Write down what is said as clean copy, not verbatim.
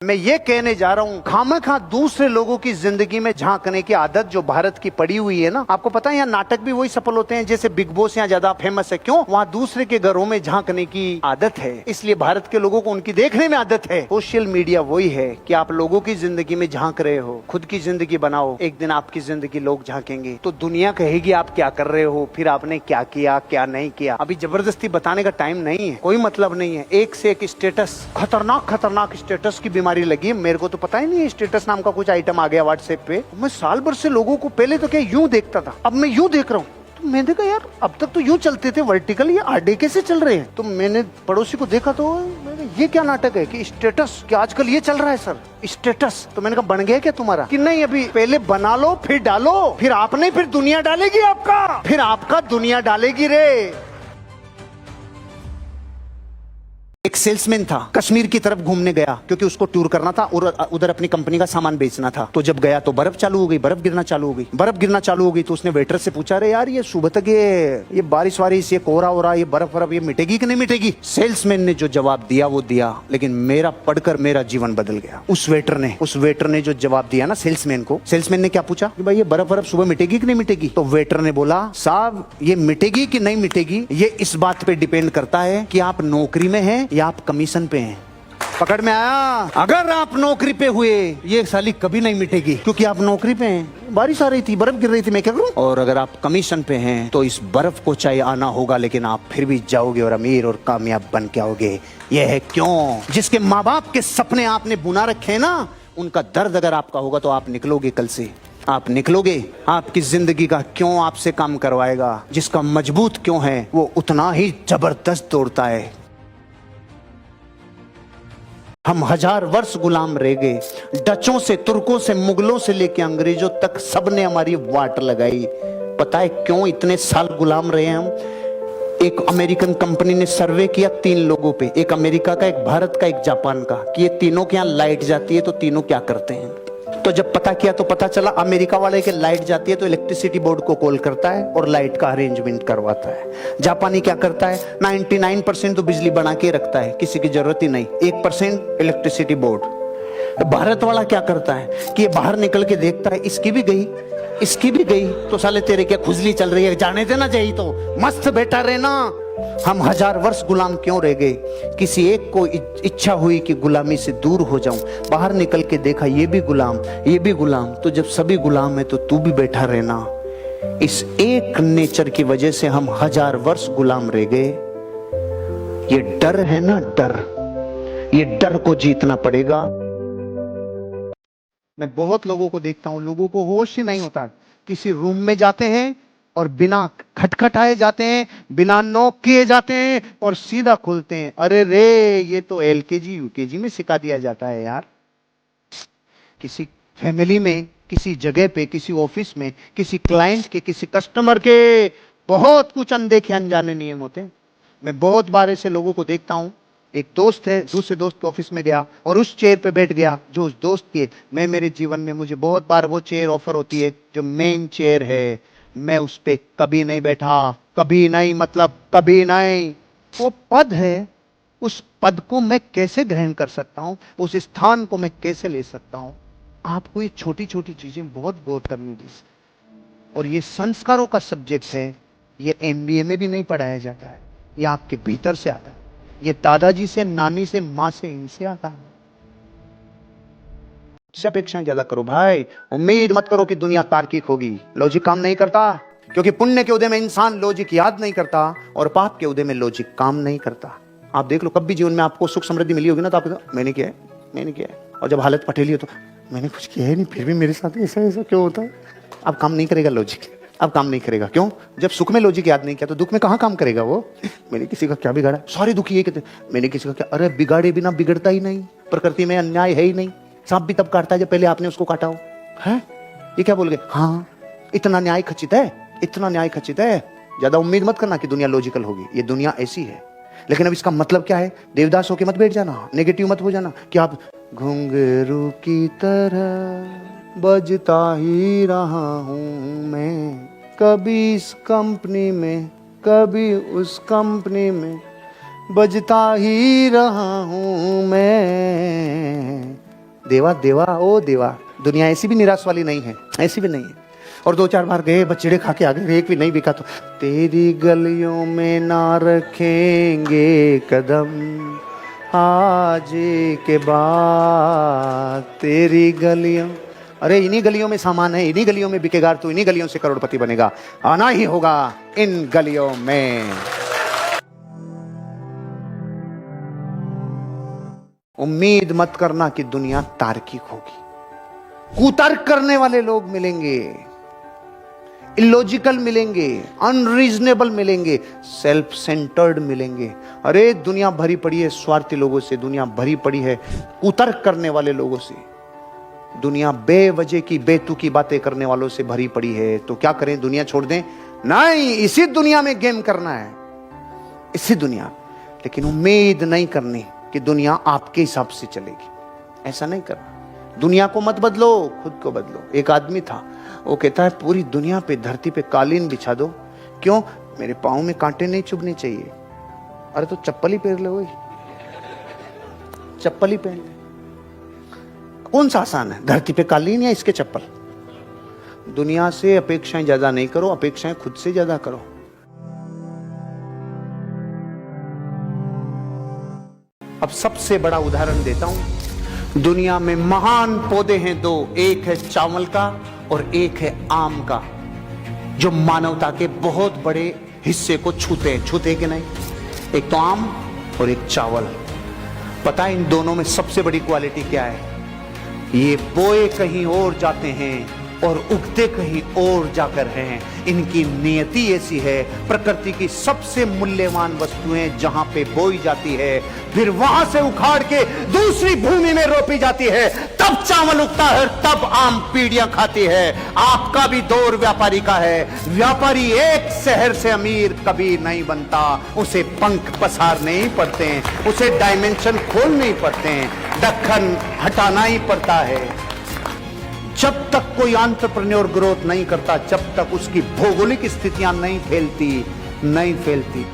मैं ये कहने जा रहा हूँ, खामखा दूसरे लोगों की जिंदगी में झांकने की आदत जो भारत की पड़ी हुई है ना, आपको पता है यहाँ नाटक भी वही सफल होते हैं जैसे बिग बॉस यहाँ ज्यादा फेमस है। क्यों? वहाँ दूसरे के घरों में झांकने की आदत है, इसलिए भारत के लोगों को उनकी देखने में आदत है। सोशल मीडिया वही है कि आप लोगों की जिंदगी में झांक रहे हो, खुद की जिंदगी बनाओ, एक दिन आपकी जिंदगी लोग झांकेंगे तो दुनिया कहेगी आप क्या कर रहे हो, फिर आपने क्या किया क्या नहीं किया। अभी जबरदस्ती बताने का टाइम नहीं है, कोई मतलब नहीं है। एक से एक स्टेटस, खतरनाक खतरनाक स्टेटस की बीमारी लगी है। मेरे को तो पता ही नहीं है स्टेटस नाम का कुछ आइटम आ गया व्हाट्सएप पे। मैं साल भर से लोगों को पहले तो क्या यूं देखता था, अब मैं यूं देख रहा हूँ। तो मैंने कहा यार अब तक तो यूं चलते थे वर्टिकल, ये आडे कैसे चल रहे हैं। तो मैंने पड़ोसी को देखा तो मैंने ये क्या नाटक है कि स्टेटस, कि आजकल ये चल रहा है सर स्टेटस। तो मैंने कहा बन गया क्या तुम्हारा कि नहीं, अभी पहले बना लो फिर डालो, फिर आपने फिर दुनिया डालेगी आपका, फिर आपका दुनिया डालेगी रे। एक सेल्समैन था, कश्मीर की तरफ घूमने गया क्योंकि उसको टूर करना था और उधर अपनी कंपनी का सामान बेचना था। तो जब गया तो बर्फ चालू हो गई, बर्फ गिरना चालू हो गई, बर्फ गिरना चालू हो गई। तो उसने वेटर से पूछा, अरे यार ये सुबह तक ये बारिश वारिश, ये कोहरा हो रहा, ये बर्फ वरफ, ये मिटेगी कि नहीं मिटेगी। सेल्समैन ने जो जवाब दिया वो दिया, लेकिन मेरा पढ़कर मेरा जीवन बदल गया। उस वेटर ने जो जवाब दिया ना सेल्समैन को, सेल्समैन ने क्या पूछा कि भाई ये बर्फ वरफ सुबह मिटेगी कि नहीं मिटेगी। तो वेटर ने बोला, साहब ये मिटेगी कि नहीं मिटेगी ये इस बात पे डिपेंड करता है कि आप नौकरी में हैं या आप कमीशन पे हैं। पकड़ में आया? अगर आप नौकरी पे हुए ये साली कभी नहीं मिटेगी क्योंकि आप नौकरी पे हैं। बारिश आ रही थी, बर्फ गिर रही थी, मैं क्या करूं। और अगर आप कमीशन पे हैं तो इस बर्फ को चाहे आना होगा लेकिन आप फिर भी जाओगे और अमीर और कामयाब बन के आओगे। ये है क्यों। जिसके माँ बाप के सपने आपने बुना रखे हैं ना, उनका दर्द अगर आपका होगा तो आप निकलोगे, कल से आप निकलोगे। आपकी जिंदगी का क्यों आपसे काम करवाएगा। जिसका मजबूत क्यों है वो उतना ही जबरदस्त दौड़ता है। हम 1000 वर्ष गुलाम रह गए, डचों से, तुर्कों से, मुगलों से लेके अंग्रेजों तक सबने हमारी वाट लगाई। पता है क्यों इतने साल गुलाम रहे हम। एक अमेरिकन कंपनी ने सर्वे किया 3 लोगों पे, एक अमेरिका का, एक भारत का, एक जापान का, कि ये तीनों के यहाँ लाइट जाती है तो तीनों क्या करते हैं। तो जब पता किया तो पता चला अमेरिका वाले के लाइट जाती है तो इलेक्ट्रिसिटी बोर्ड को कॉल करता है और लाइट का अरेंजमेंट करवाता है। जापानी क्या करता है, 99% तो बिजली बना के रखता है, किसी की जरूरत ही नहीं, 1% इलेक्ट्रिसिटी बोर्ड। भारत वाला क्या करता है कि ये बाहर निकल के देखता है, इसकी भी गई, इसकी भी गई, तो साले तेरे क्या खुजली चल रही है, जाने देना चाहिए तो मस्त बैठा रहना। हम 1000 वर्ष गुलाम क्यों रह गए। किसी एक को इच्छा हुई कि गुलामी से दूर हो जाऊं, बाहर निकल के देखा ये भी गुलाम, ये भी गुलाम। तो जब सभी गुलाम है तो तू भी बैठा रहना। इस एक नेचर की वजह से हम 1000 वर्ष गुलाम रह गए। ये डर है ना, डर, ये डर को जीतना पड़ेगा। मैं बहुत लोगों को देखता हूं, लोगों को होश ही नहीं होता, किसी रूम में जाते हैं और बिना खटखटाए जाते हैं, बिना नॉक किए जाते हैं और सीधा खुलते हैं। अरे रे, ये तो एलकेजी यूकेजी में सिखा दिया जाता है यार। किसी फैमिली में, किसी जगह पे, किसी ऑफिस में, किसी क्लाइंट के, किसी कस्टमर के बहुत कुछ अनदेखे अनजाने नियम होते हैं। मैं बहुत बार ऐसे लोगों को देखता हूं। एक दोस्त है, दूसरे दोस्त के ऑफिस में गया और उस चेयर पे बैठ गया जो उस दोस्त की है। मैं, मेरे जीवन में मुझे बहुत बार वो चेयर ऑफर होती है जो मेन चेयर है, मैं उस पे कभी नहीं बैठा, कभी नहीं, मतलब कभी नहीं। वो पद है, उस पद को मैं कैसे ग्रहण कर सकता हूं, उस स्थान को मैं कैसे ले सकता हूं। आपको ये छोटी छोटी चीजें बहुत गौर करनी चाहिए। और ये संस्कारों का सब्जेक्ट है, ये एमबीए में भी नहीं पढ़ाया जाता है, ये आपके भीतर से आता है। ये दादाजी से, नानी से, माँ से, इनसे आता है। अपेक्षाएं ज्यादा करो भाई, उम्मीद मत करो कि दुनिया तार्किक होगी। लॉजिक काम नहीं करता, क्योंकि पुण्य के उदय में इंसान लॉजिक याद नहीं करता और पाप के उदय में लॉजिक काम नहीं करता। आप देख लो, कब भी जीवन में आपको सुख समृद्धि मिली होगी ना तो आप मैंने किया है, मैंने किया है, और जब हालत पटेली हो तो मैंने कुछ किया है नहीं, फिर भी मेरे साथ ऐसा ऐसा क्यों होता है। अब काम नहीं करेगा लॉजिक, अब काम नहीं करेगा। क्यों? जब सुख में लॉजिक याद नहीं किया तो दुख में कहां काम करेगा वो। मैंने किसी का क्या बिगाड़ा, सारे दुखी ये कहते मैंने किसी का क्या, अरे बिगाड़े बिना बिगड़ता ही नहीं, प्रकृति में अन्याय है ही नहीं। सांप भी तब काटता है जब पहले आपने उसको काटा हो। है ये क्या बोल गए, हाँ इतना न्याय खचित है, इतना न्याय खचित है। ज्यादा उम्मीद मत करना कि दुनिया लॉजिकल होगी, ये दुनिया ऐसी है। लेकिन अब इसका मतलब क्या है, देवदास होके मत बैठ जाना, नेगेटिव मत हो जाना कि आप घुंघरू की तरह बजता ही रहा हूं मैं, कभी इस कंपनी में कभी उस कंपनी में बजता ही रहा हूं मैं। देवा देवा ओ देवा। दुनिया ऐसी भी निराश वाली नहीं है, ऐसी भी नहीं है। और 2-4 बार गए, बछड़े खा के आ गए, एक भी नहीं बिका तो तेरी गलियों में ना रखेंगे कदम आज के बाद, तेरी गलियों, अरे इन्हीं गलियों में सामान है, इन्हीं गलियों में बिकेगा, तो इन्हीं गलियों से करोड़पति बनेगा, आना ही होगा इन गलियों में। उम्मीद मत करना कि दुनिया तार्किक होगी। कुतर्क करने वाले लोग मिलेंगे, इलॉजिकल मिलेंगे, अनरीजनेबल मिलेंगे, सेल्फ सेंटर्ड मिलेंगे। अरे दुनिया भरी पड़ी है स्वार्थी लोगों से, दुनिया भरी पड़ी है कुतर्क करने वाले लोगों से, दुनिया बेवजह की बेतुकी बातें करने वालों से भरी पड़ी है। तो क्या करें, दुनिया छोड़ दें? नहीं, इसी दुनिया में गेम करना है, इसी दुनिया। लेकिन उम्मीद नहीं करनी कि दुनिया आपके हिसाब से चलेगी, ऐसा नहीं करना। दुनिया को मत बदलो, खुद को बदलो। एक आदमी था, वो कहता है पूरी दुनिया पे, धरती पे कालीन बिछा दो, क्यों? मेरे पाँव में कांटे नहीं चुभने चाहिए। अरे तो चप्पल ही पहन ले, वही चप्पल ही पहन ले। कौन सा आसान है, धरती पे कालीन या इसके चप्पल? दुनिया से अपेक्षाएं ज्यादा नहीं करो, अपेक्षाएं खुद से ज्यादा करो। अब सबसे बड़ा उदाहरण देता हूं। दुनिया में महान पौधे हैं दो, एक है चावल का और एक है आम का, जो मानवता के बहुत बड़े हिस्से को छूते हैं। छूते कि नहीं? एक तो आम और एक चावल। पता है इन दोनों में सबसे बड़ी क्वालिटी क्या है? ये बोए कहीं और जाते हैं और उगते कहीं और जाकर हैं। इनकी नियति ऐसी है, प्रकृति की सबसे मूल्यवान वस्तुएं जहां पे बोई जाती है, फिर वहां से उखाड़ के दूसरी भूमि में रोपी जाती है, तब चावल उगता है, तब आम पीढ़ियां खाती है। आपका भी दौर व्यापारी का है। व्यापारी एक शहर से अमीर कभी नहीं बनता, उसे पंख पसारने ही पड़ते हैं, उसे डायमेंशन खोलने ही पड़ते हैं, ढक्कन हटाना ही पड़ता है। जब तक कोई एंटरप्रेन्योर ग्रोथ नहीं करता, जब तक उसकी भौगोलिक स्थितियां नहीं फैलती,